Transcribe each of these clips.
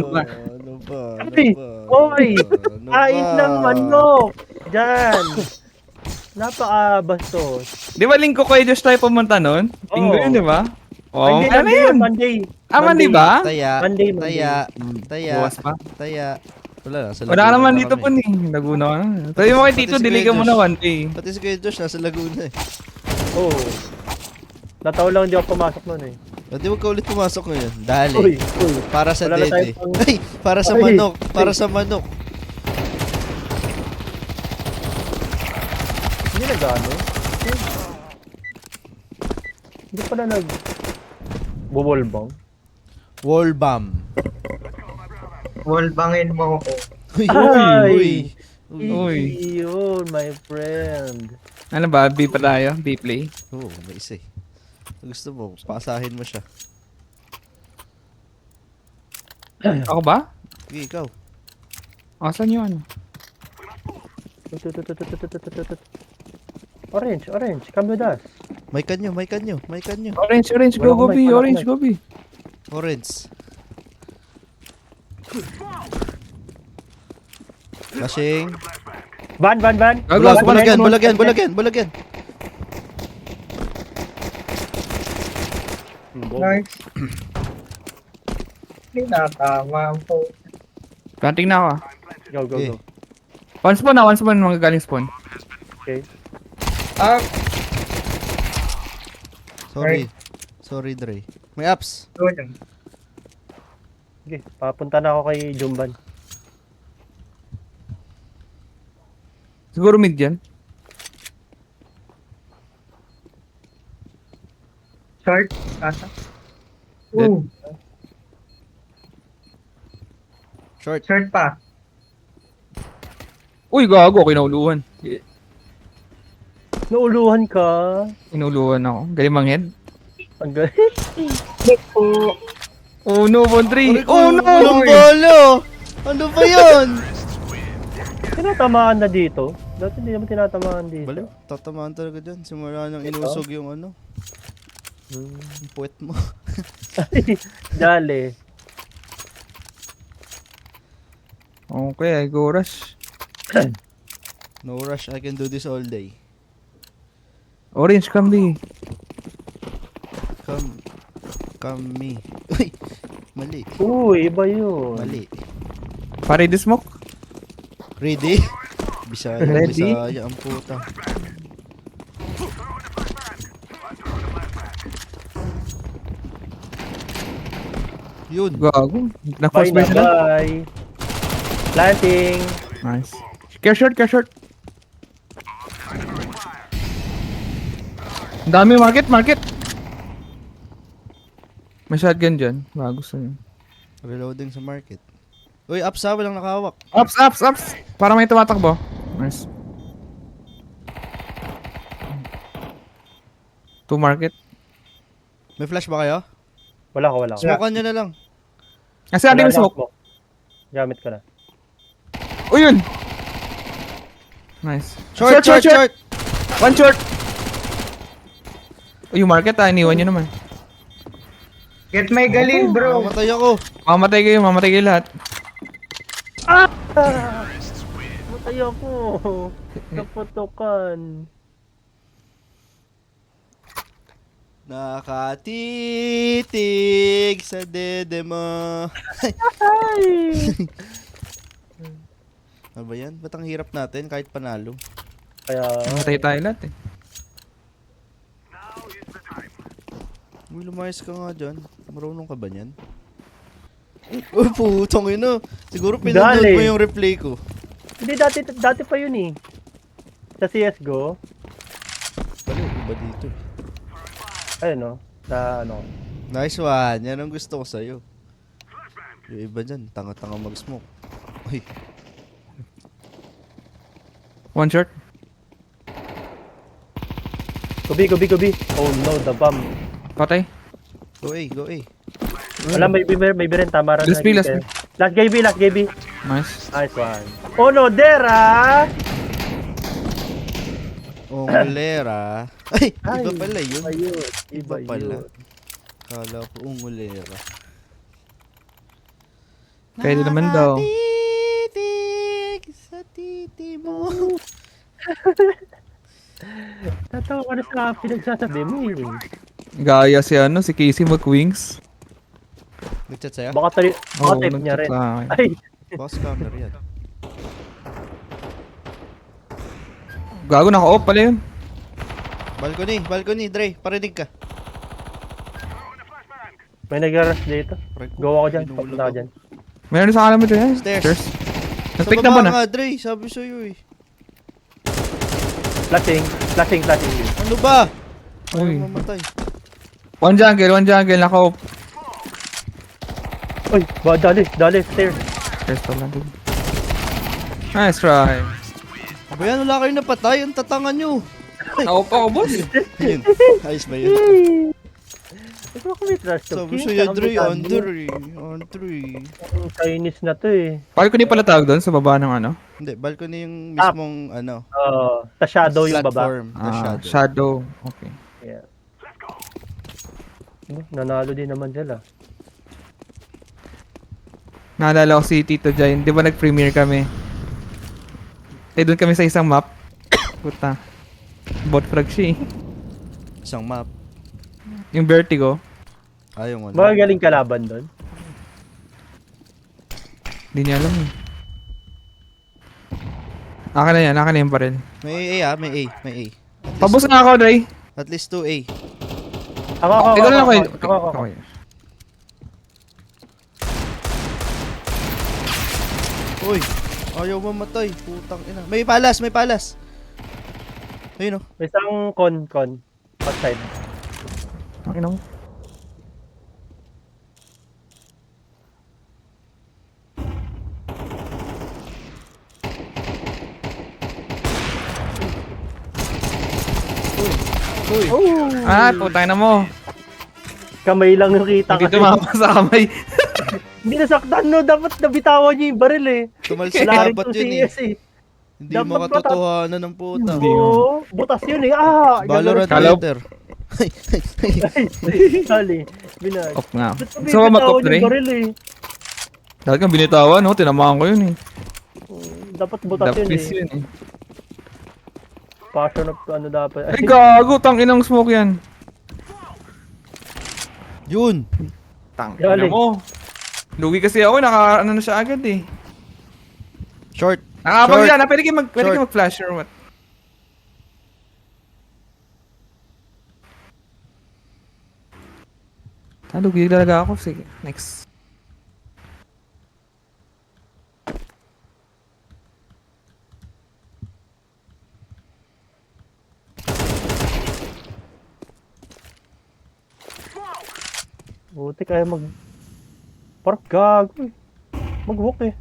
ba? Ano ba? Ano Ay! ba? Oy! Ano ba? Kain ng manok! Diyan! Napaka-bastos. Di ba linggo kayo Diyos tayo pumunta nun? Linggo yun, di Oo. ba? Ay, Oo, hindi, kaya na Monday yun, yun. Monday. Ah, di Monday. ba? Taya. Monday, Taya. Monday. Taya. Bukas pa. Taya. Wala na, sa Wala ka Laguna naman na dito kami. po ni. Laguna ka na. Sabi mo kay Pati Tito, si Kuya diligan mo Josh. na one day. Pati si Kuya Josh, nasa Laguna eh. Oo. Nataon lang hindi ako pumasok nun eh. Pati huwag ka ulit pumasok ngayon. Dali. Uy! Para sa Wala na dede. tayong pang- Ay! Para sa Ay! manok. Para sa manok. Hindi nag-ano? Hindi pala bubolbang. Wall bomb. Wall bangin mo ako. Uy! Ay! Uy! Uy. Yun, my friend. Ano ba? B pa tayo? B play? Oo, may isa eh. Gusto mo, paasahin mo siya. Ako ba? Sige, ikaw. Asan yung ano? Orange, orange, come with us. May kanyo, may kanyo, may kanyo. Orange, orange, go, Wala go, akong B. mic, wala Orange, akong go, B. Orange. Flashing. Van. Gago, Bulag, span, bulag yan, span, bulag yan, span. bulag yan, bulag yan. Nice. Hindi natama po. Planting na ako ah. Go, go, Okay. go. One spawn, mga galing spawn. Okay. Ah, Sorry. Sorry, Dre. May apps. doon yan. Okay, papunta na ako kay Jumban. Siguro mid yan. Short. Asa. Dead. Ooh, Short. short pa. Uy, gago, kinauluan. Nauluhan ka. Kinauluan ako. Galing mang head. Ang galing. Oh no, Bondre! Aray ko, Oh no! walang bolo! Ano ba yun? Tinatamaan na dito. Dati hindi naman tinatamaan dito. Bala, tatamaan talaga dyan. Simula nang inusog yung ano. Yung puwet mo. Dali. Okay, I go rush. No rush, I can do this all day. Orange, come B. Come me. Uy! Mali. Uy, iba yun. Mali. Pare the smoke. Ready? Bisaya, Ready? Bisaya ang puta. Yun. Gago. Bye Na-force na, ba sila? bye. Planting. Nice. Care short, care short. Ang dami market. May shotgun dyan. Bago sa'yo. Reloading sa market. Uy, ups ha, walang nakahawak. Ups! Para may tumatakbo. Nice. To market. May flash ba kayo? Wala ko. Smokean nyo na lang. Kasi ating Wala na smoke. ako. Gamit ko na. Oh, yun! Nice. Short! One short! Oh, yung market iniwan nyo naman. Get my galil, bro. Mamatay ako. Mamatay kayo lahat. Matay ako. Naputukan. Nakatitig sa dede mo. Ay! Ano ba yan? Ba't ang hirap natin kahit panalo? Kaya, Mamatay tayo lahat eh. Uy, lumayas ka nga dyan. Marunong ka ba niyan? Uy, putong ino. Siguro pinanood Dali. mo yung replay ko. hindi dati pa yun eh. Sa CSGO. Bali, iba dito. Ayun no. Sa ano. Nice one. Yan ang gusto ko sa'yo. Yung iba dyan, tanga-tanga mag-smoke. Uy, One short. Gobi. Oh no, the bomb. Patay. go A, go A. Wala, may biren. Tama rin. Last B. Last GB. Nice. Nice one. Oh no, Dera! Ungulera. Ay, Ay, iba pala yun. Ayun. Iba Iba pala. yun. Kala ko ungulera. Pwede naman daw. Nakatitig sa titi mo. Tatawa ka na sa pinagsasabi mo eh. Gaya si ano, si Casey McWings. Nag-chat sa'yo? Baka Oo, type niya nag-chat rin. sa akin. Ay, Baka scammer yan. Gago, naka-off pala yun. Balcony, Dre, parinig ka. may nag-rush dito. Pare ko, Go ako dyan. binulog Papunta ako ako. dyan. Meron sa alam mo dyan. Stairs. Sa Nag-pick na ba baba na? nga, Dre, sabi sa'yo eh. Flashing. Ano ba? Uy. Ayaw mamatay. One jungle, naka-off. Uy, dali, stairs. First lang din. Nice try. Aba yan, wala kayo napatay. Ang tatangan nyo. Naka-off ako, boss. Yun. Ayos ba yun? Ikaw kami trash to. Sabi sa'yo, Dre, Andre. Ang Chinese na to eh. Bakit ko di pala tawag doon sa baba ng ano? Hindi, balcony yung mismong ano. Sa shadow yung baba. Platform. The shadow. Shadow. Okay. Yeah. Nanalo din naman sila. Naalala ko si Tito Jai. Di ba nag-premiere kami? Eh, doon kami sa isang map. Puta. Bot frag siya eh. Isang map. Yung Vertigo. Ayaw ano. Magagaling kalaban doon. Hindi niya alam eh. Akin na yan pa rin. May A ah, may A. Pabos na ako, Dre. At least 2 A. Ako. Ikaw na lang kayo. Ako. Okay. Uy, ayaw mamatay. Putang ina. May palas. Ayun oh. May isang con. Outside. Okay na mo. Uy. Ah, putay na mo. Kamay lang yung kita Hindi tumama sa kamay. Hindi nasaktan no. Dapat nabitawan niyo yung baril eh. Tumalsik Wala rin dapat tong yun eh. CS eh. Hindi Dapat makatotohanan ng puta. Hindi. Oo, butas yun eh. Valorant Kalaw. later. Dali. Binag. Off nga. Ba't Gusto mo mag-off, Dre? yung baril eh? Dahil kang binitawan, no? Tinamaan ko yun eh. Dapat butas yun Dapis eh. yun eh. Passion of ano dapat. Ay, gago. Tanginang smoke yan. Yun. Tangina Galing. mo. Lugi kasi ako. Ano na siya agad eh. Short. Nakakapag Short. yan. Pwede kayo Short. mag-flash or what? Lugi talaga ako. Sige. Next. Buti kaya Parang gago eh. Mag-hook eh.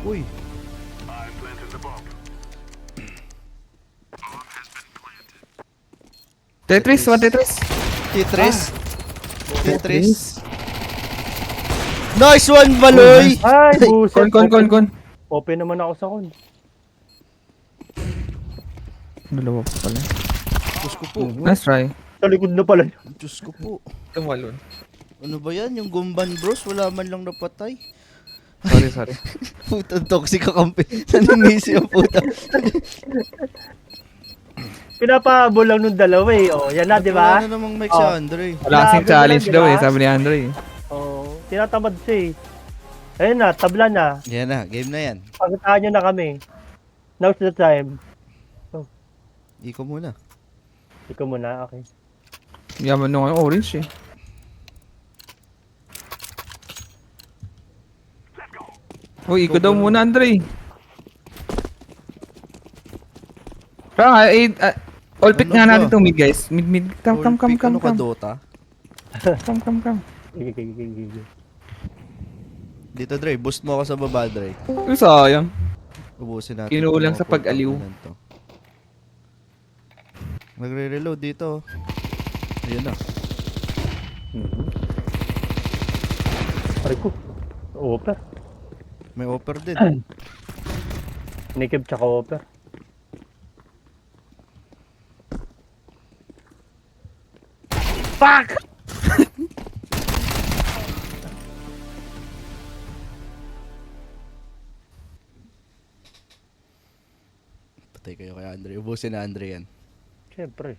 Uy. Tetris. One Tetris. Tetris. Nice one, Baloy! Ay, buset. Con. Open naman ako sa con. Dalawa pa pala. Diyos ko po. Nice try. Sa likod na pala. Diyos ko po. Tumalon. Ano ba yan? Yung Gumban Bros, wala man lang napatay. Sorry. Puta, toxic ka kampi. Naningisi ang puta. Pinapahabol lang nung dalawa eh. Oh, yan na, di ba? Wala na namang mic si Oh. Andre. Wala kasing Grabe challenge naman, daw diba? eh. Sabi ni Andre eh. Oh, tinatamad siya eh. Ayun na, tabla na. Yan na, game na yan. Pakitaan nyo na kami. Now's the time. Iko muna. Ikaw muna, okay. Yaman nung orange eh. Uy, ikaw daw muna, Andre. All pick Ano nga ba? natin itong mid, guys. Mid. Come. Ano ka, Dota? Come. Gigi. Dito, Dre. Boost mo ako sa baba, Dre. Uy, sayang. Ubusin natin. Kinulang itong sa pag-aliw. putang ina to. Nagre-reload dito. Ayun na. Aray ko. Offer. May offer din. Nikib tsaka offer. Fuck! Patay kayo kay Andre. Ubusin na Andre yan. Siyempre.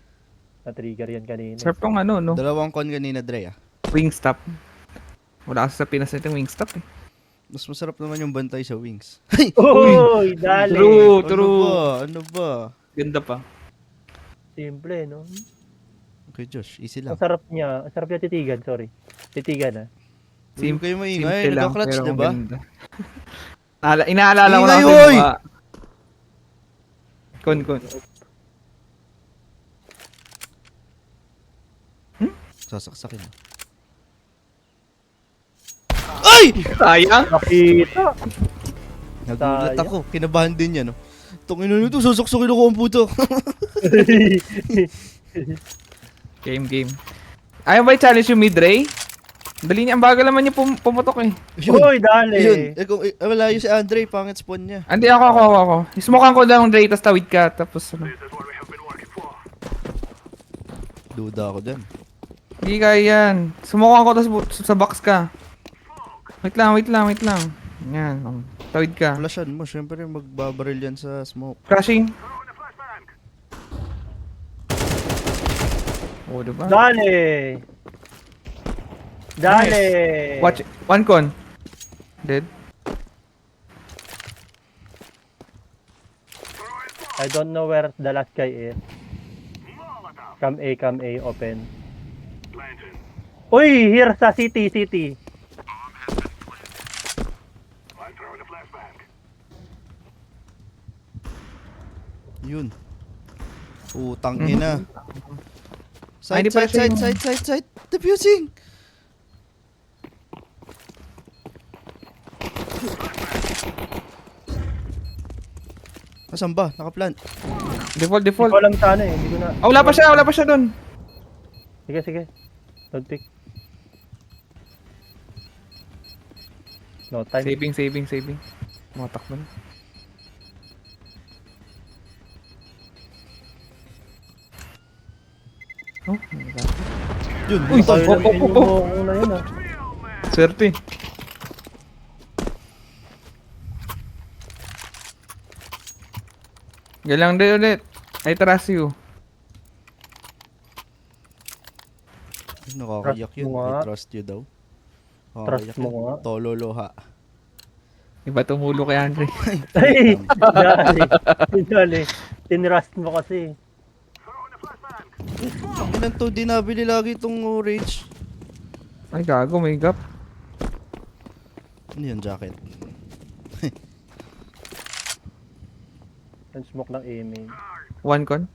Na-trigger yan kanina. Sarap tong ano, no? Dalawang con kanina, Dre, ah. Wingstop. Wala kasi sa Pinas nitong Wingstop eh. Mas masarap naman yung bantay sa wings. Uy, dali. True, Ano true. ba? Ano ba? Ganda pa. Simple, no? Okay, Josh. Easy Ang lang. sarap niya. Ang sarap niya titigan, sorry. Titigan, ah. Hindi kayo maingay. Simple lang, Nagka-clutch, pero diba? maganda. Inaalala ko Ingay, na oy! kasi Kon. Sasaksakin. Ay! Sayang. Nakita. Nagulat Sayang. ako. Kinabahan din yan, no? Tungin na nito, sasaksakin ako ang puto. Game. Ayaw ba i-challenge yung mid-ray? Dali niya, ang bagal naman niya pumutok eh. Yun. Uy, dali. Yun. Wala yun si Andre. Pangit spawn niya. Hindi, ako. Smokean ko lang Dre, tapos tawid ka, tapos ano. Duda ako dyan. Hindi kaya yan. Smokean ko, tapos sa box ka. Wait lang. Yan, tawid ka. Flashan mo. Siyempre magbabaril yan sa smoke. Crashing. Oh, diba? Dali. Watch, one con. Dead. I don't know where the last guy is. Come A, open. Uy, here sa city. Yun. Utang ina. Ay, Side, di pala siya side. Defusing! Asan ba? Nakaplan. Default. Hindi ko alam sana eh. Hindi ko na. Oh, wala pa siya dun. Sige. Don't pick. No time. Saving. Matak mo na. Oh, my God. Yun, Uy, utang. oh, oh. Una yun ah. Swerte. Galang din ulit. I trust you. Nakakayak Trust yun. mo nga. I trust you daw. Trust Nakakayak mo yun. nga. Tololoha. Iba tumulo kay Andre. Ay, dali. Tinrust mo kasi. Ilan to, di nabili lagi itong orange. Ay, gago, may gap. Ano yun, jacket? Ang smoke ng aiming. One con.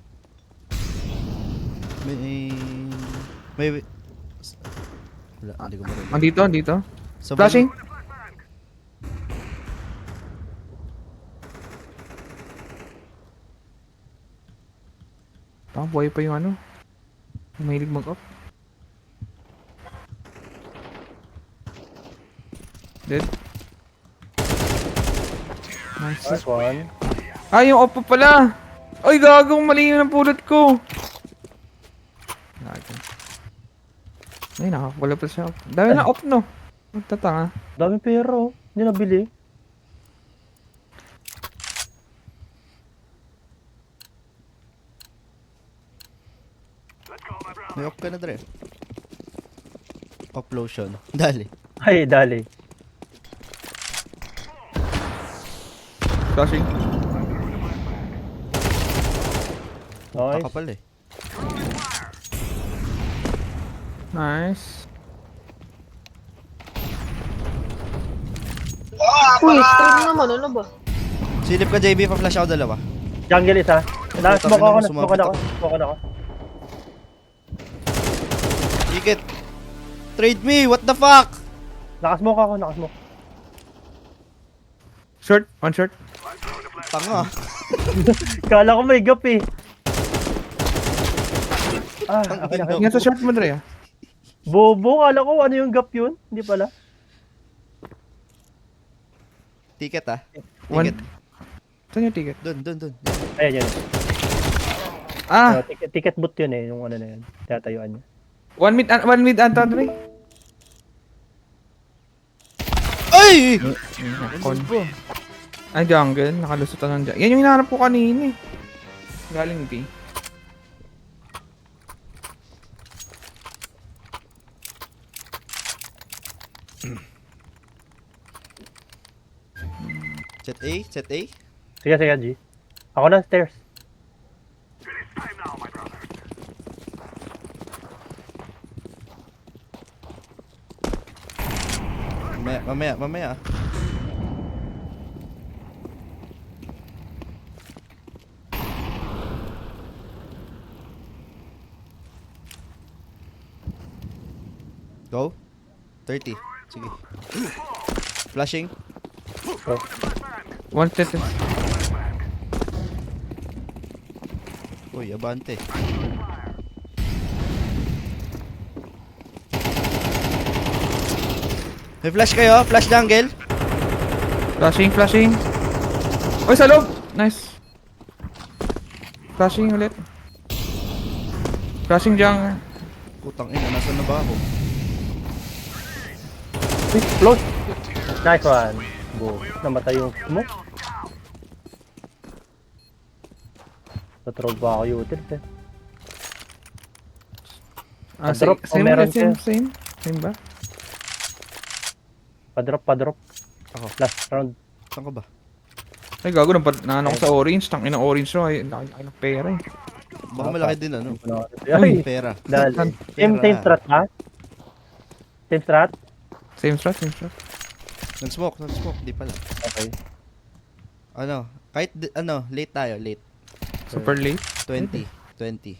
May... Wala, hindi ko marinig. Andito. Sa Flashing. Buhay pa yung ano. Mahilig mag-up. Dead. Nice. Nice one. Yung off pa pala. Ay, gagong mali yung napulot ko. Gago. Ay, nakakapula pa siya. Dami na off, no? Magtatanga. Dami pera oh. Hindi nabili. May off ka na, Dre. Uplosion. Dali. Ay, dali. Flashing. Nice. Kakapal eh. Nice. Uy, stream naman, ano ba? Silip ka, JB, pa-flash ako dalawa. Jungle isa. Putang Smoke ina ako mo, na. sumabit ako. Smoke ako. Ticket. Trade me, what the fuck? Nakasmoke ako. Short. One short. Tanga. Kala ko may gap eh. Ang Okay. ina. Ingat sa short mo, Dre, ah. Bobo, kala ko ano yung gap yun? Hindi pala. Ticket ah. One. Ticket. Saan yung ticket? Dun. Ayan, yan. Ah! Ticket boot yun eh, yung ano na yun. Tatayuan niya. One mid Anton, Dre. Ay! Con. Ay, jungle. Nakalusutan ng jungle. Yan yung hinahanap ko kanina eh. Galing B. Set A, set A. Sige, sige, G. Ako na stairs. Mamaya. Go. 30. Sige. Flashing. One set. Uy, abante. May flash kayo? Flash jungle? Flashing. Oy, sa loob! Nice. Flashing ulit. Flashing jungle. Putang ina, nasan na ba ako? Close. Nice one. Boom. Namatay yung smoke. Patrol pa ako utils eh. Padrop, Same, meron same ba? Padrop. Ako. Last round. Saan ka ba? Ay, gago na ako sa orange. Tangin ng orange no. Ay, laki ng pera eh. Baka malaki din ano? Ay, Pera. dahil. Same strat ha? Same strat? Same strat. Nag-smoke. Di pala. Okay. Ano? Kahit late tayo, late. Super late. 20. 20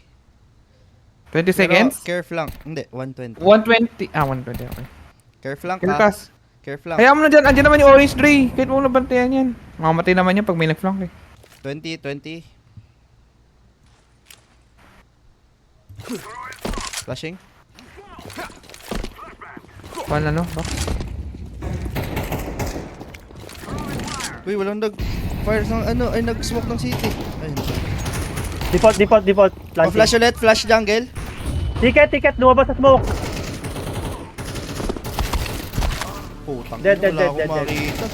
Pero seconds? care flank. Hindi, 120. 120. 120, okay. Care flank Kill ha? pass. Care flank. Kaya mo na dyan. Andyan naman yung orange, Dre. Kahit mo nabantayan yan. Mamamatay naman yan pag may nag-flank eh. 20. Flashing. One ano? Box. Uy, walang nag-fire ng ay nag-smoke ng city. Ay, Default. oh, flash ulit, flash jungle. Ticket, lumabas sa smoke. Putang Dead, ina, wala dead, akong dead. makita.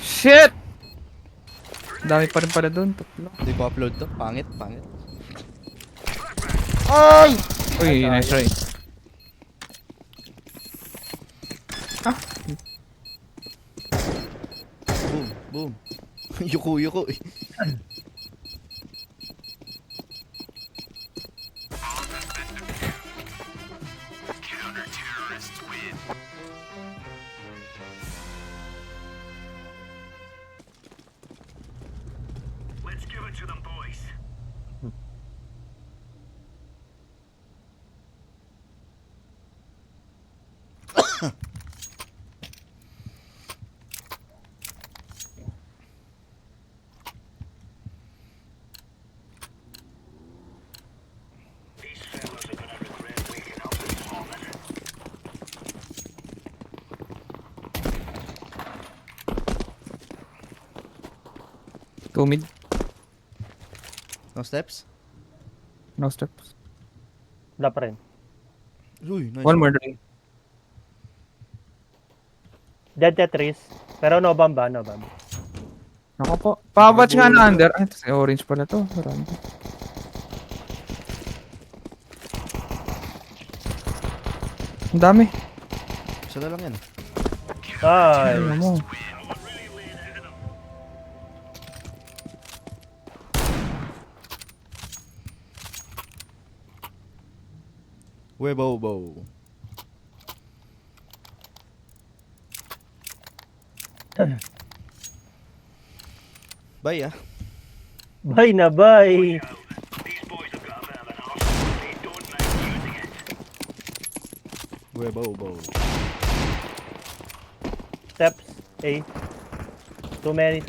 Shit! Dami pa rin pala doon. Tatlo. Hindi ko upload to. Pangit. Ay! Uy, nice try. Boom. Yuko. Go mid. No steps? No steps. Wala pa rin. Uy, nice. One more, Dre. Dead Tetris. Pero no bomb ba? No bomb. Ako po. Pabatch nga na under. Ay, si orange pala to. Marami. Ang dami. Isa na lang yan. Ay. Ano mo? Webobo. Bye ah. Bye na bye. Webobo. Steps. A. Too many.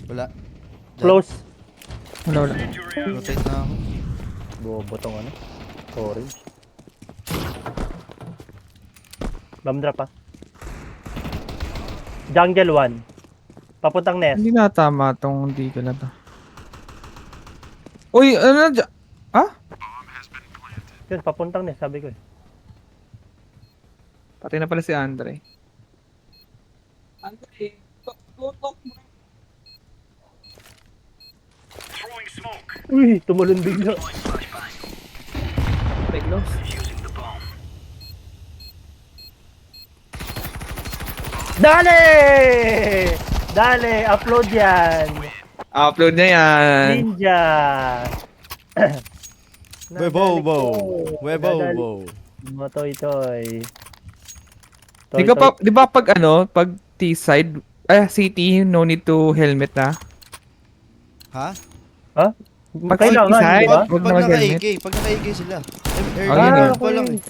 Wala. Close. Wala. Rotate na ako. Bobo tong ano. Orange. Bomb drop ah. Jungle 1. Papuntang nest. Hindi na tama tong dito na to. Uy, ano na dyan? Ah? Yun, papuntang nest, sabi ko eh. Pati na pala si Andre. Andre, tutok mo. Uy, tumalon bigla. Peglos. Dale! Dale, upload yan. Upload na yan. Ninja. Webo. Nadali ko. Mga toy-toy. Di ka pa, di ba pag ano, pag T-side, city, no need to helmet na? Ha? Ha? Pag Kailangan, city di ba? side, huwag na Pag mag-helmet. naka-AK sila. Ah, yun yun. Pa lang eh.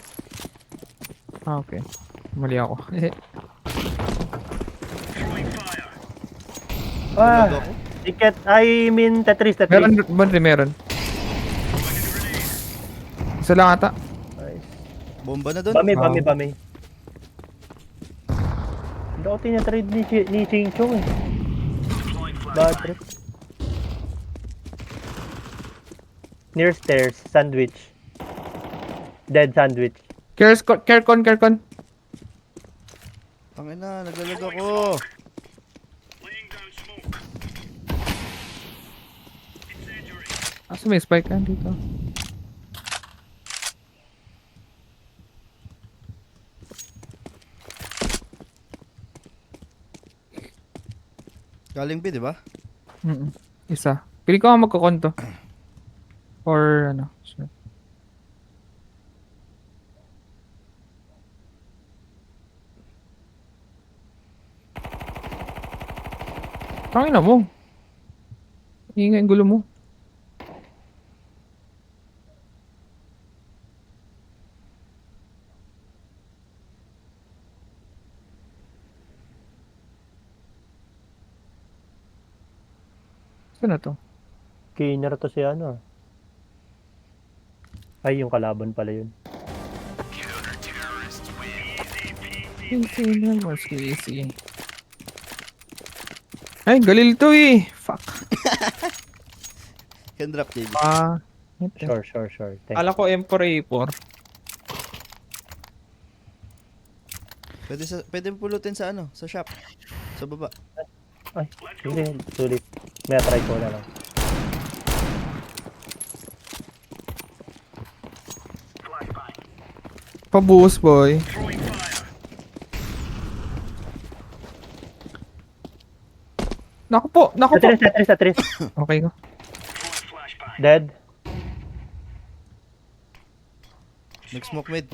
Ah, okay. Mali ako. Ah, Tulog ako. ticket, I mean Tetris. meron, meron. Isa lang ata. Nice. Bomba na doon. Bami. Hindi ako tinatrade ni Ching Chong eh. Bad trip. Near stairs, sandwich. Dead sandwich. Carecon. Tangin na, naglalag ako. Asa may spike ka dito? Galing B, di ba? Isa. Pili ko nga magkakonto. Or ano. Sure. Tangina mo. Ingay ang gulo mo. Saan na to? Kiner to si ano. Ay, yung kalaban pala yun. Easy na, mas easy. Ay, galil to eh. Fuck. Can drop JB. Sure. Thanks. Kala ko M4 A4. Pwede pulutin sa ano, sa shop. Sa baba. Ay, hindi. Sulit. May try ko na lang. Pabuhos, boy. Naku po. Tetris. Okay ko. Dead. Nag-smoke mid.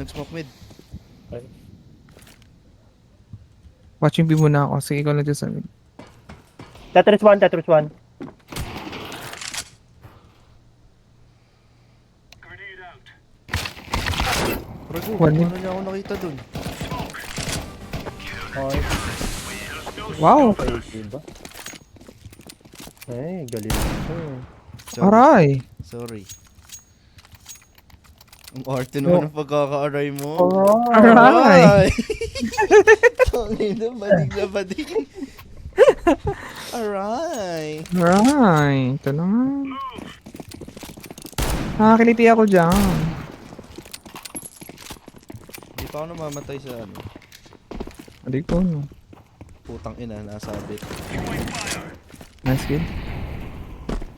Watching B muna ako. Sige, ikaw na dyan sa amin. Tetris 1. Rago, One paano niya ako nakita dun? Okay. Wow. Okay, diba? Ay, galing ito. Aray. Sorry. Ang arte naman ng pagkaka-aray mo. Aray. Tangina, badig na badig. Aray. Aray. Ito naman. Nakakiliti ako dyan. Hindi pa ako namamatay sa ano. Hindi ko, no. Putang ina, nasabit. Nice kill.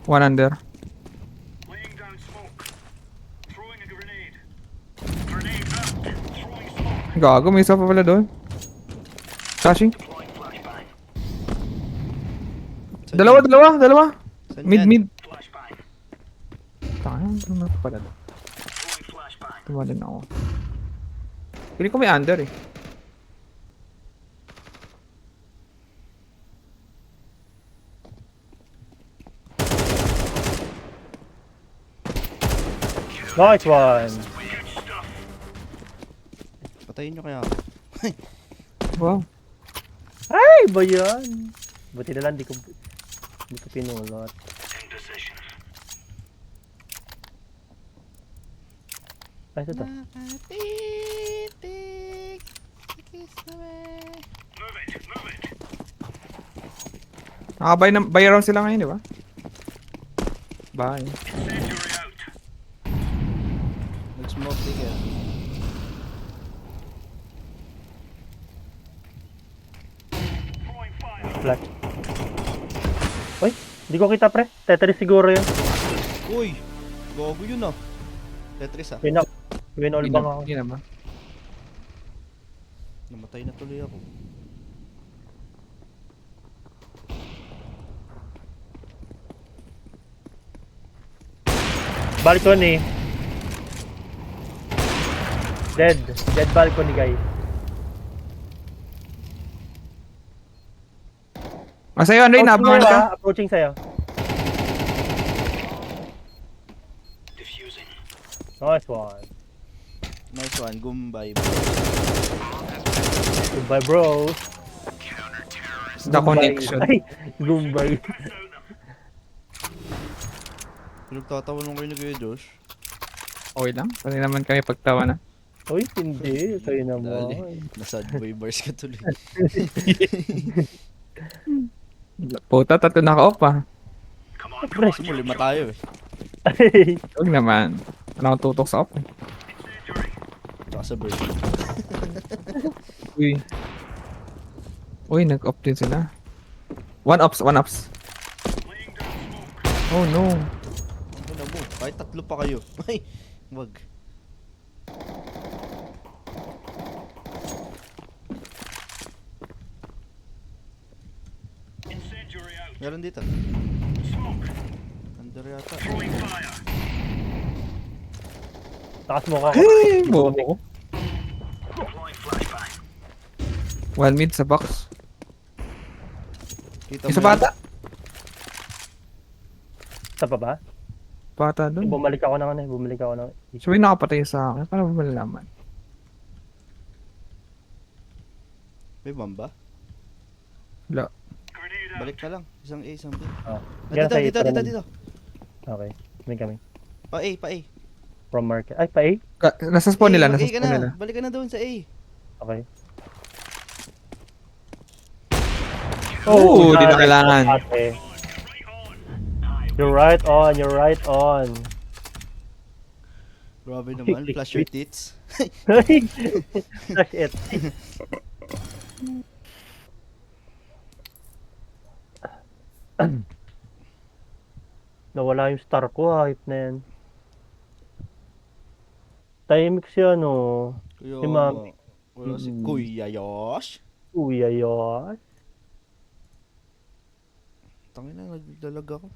One under. Gago, may isa pa pala doon. Flashing. Saan Dalawa. Saan Mid, yan? mid. Tayo, ano pala doon. Tumalin ako. Pili ko may under eh. Nice one. Patayin nyo kaya ako. Wow. Ay, ba yan? Buti na lang, di ko pinulot. Ay, ito to. Buy around sila ngayon, di ba? Bye. Nag-smoke din ka. Flash. Uy, hindi ko kita pre. Tetris siguro yun. Uy! Gago yun ah. Tetris ah. Win all bang ako. Hindi naman. Namatay na tuloy ako. Balcony. Dead. Dead balcony guys. Sa'yo, Andre, naabangan ka? Approaching sa'yo. Nice one. Nice one. Gumbay. Goodbye bro. The connection. Ay, Gumbay. Pinagtatawanan kayo ni Kuya Josh. Okay lang. Pwede naman kami pagtawa na. Uy, hindi. Kayo naman. Dali. Nasa boy bars ka tuloy. Puta, tato naka-off ah. Pre. Kasi mo, 5 tayo eh. Ay, Huwag naman. Ano akong tutok sa off eh. Tsaka sa bird. Uy. Uy, nag-off din sila. One ups. Oh no. Ano mo? Kahit 3 pa kayo. Ay, wag. Meron dito. Under yata. takas mo ka. Bobo ko. One mid sa box. Kita Isa mo yan? bata. Sa pa ba? Bata dun. Bumalik ako ng ano eh. Bumalik ako ng... So may nakapatay sa akin. Paano ba malalaman? May bomb ba? Wala. Balik ka lang. Isang A, isang B. Oh. Ah, Yan dito, sa dito, Ethan. dito. Okay. May kami. Pa A, pa A. From market. Ay, pa A? Nasa spawn nila, A, nasa mag-A ka spawn na. nila. Balik ka na doon sa A. Okay. Oh, di na nice. kailangan. Ate. You're right on, you're right on. Grabe naman. Flash your tits. Flash it. Nawala yung star ko, hype na yan. Tahimik siya, no? Kuya, Si Mami. wala si Mm. Kuya Yosh. Uy, ayos. Tangina, naglalag ako.